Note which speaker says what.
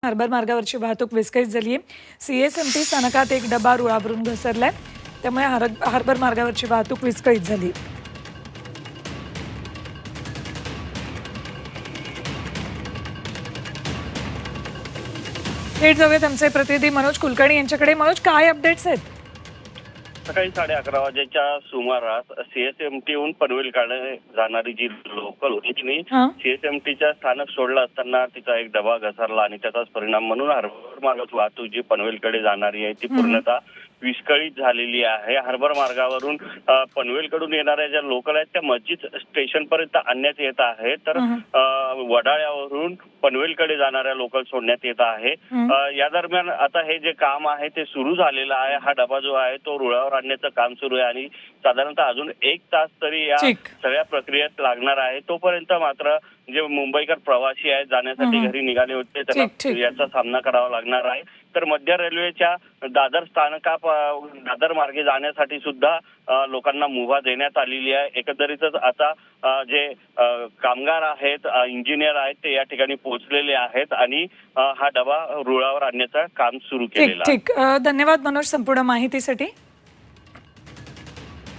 Speaker 1: Harbour मार्गावरची वाहतूक विस्कळीत झाली आहे। सीएसएमटी स्थानकात एक डबा रुळावरून घसरलाय, त्यामुळे हार्बर मार्गावरची वाहतूक विस्कळीत झाली। थेट जाऊयात आमचे प्रतिनिधी मनोज कुलकर्णी यांच्याकडे। मनोज, काय अपडेट्स आहेत?
Speaker 2: सकाळी 11:30 वाजेच्या सुमारास सीएसएमटीहून पनवेलकडे जाणारी जी लोकल होती तिने सीएसएमटीच्या स्थानक सोडलं असताना तिचा एक डबा घसरला आणि त्याचाच परिणाम म्हणून हार्बर मार्गाची वाहतूक जी पनवेलकडे जाणारी आहे ती पूर्णतः विस्कळीत झालेली आहे। हार्बर मार्गावरून पनवेलकडून येणाऱ्या ज्या लोकल आहेत त्या मस्जिद स्टेशन पर्यंत आणण्यात येत आहे, तर वडाळ्यावरून पनवेलकडे जाणाऱ्या लोकल सोडण्यात येत आहे। या दरम्यान आता हे जे काम आहे ते सुरू झालेलं आहे। हा डबा जो आहे तो रुळावर आणण्याचं काम सुरू आहे आणि साधारणतः अजून 1 तास तरी या सगळ्या प्रक्रियेत लागणार आहे। तोपर्यंत मात्र जे मुंबईकर प्रवासी आहेत जाण्यासाठी घरी निघाले होते त्यांना याचा सामना करावा लागणार आहे। तर मध्य रेल्वेच्या दादर दादर मार्गे जाण्यासाठी सुद्धा लोकांना मुभा देण्यात आलेली आहे। एकंदरीतच आता जे कामगार आहेत, इंजिनियर आहेत ते या ठिकाणी पोहोचलेले आहेत आणि हा डबा रुळावर आणण्याचं काम सुरू केलेलं आहे।
Speaker 1: ठीक, धन्यवाद मनोज संपूर्ण माहितीसाठी।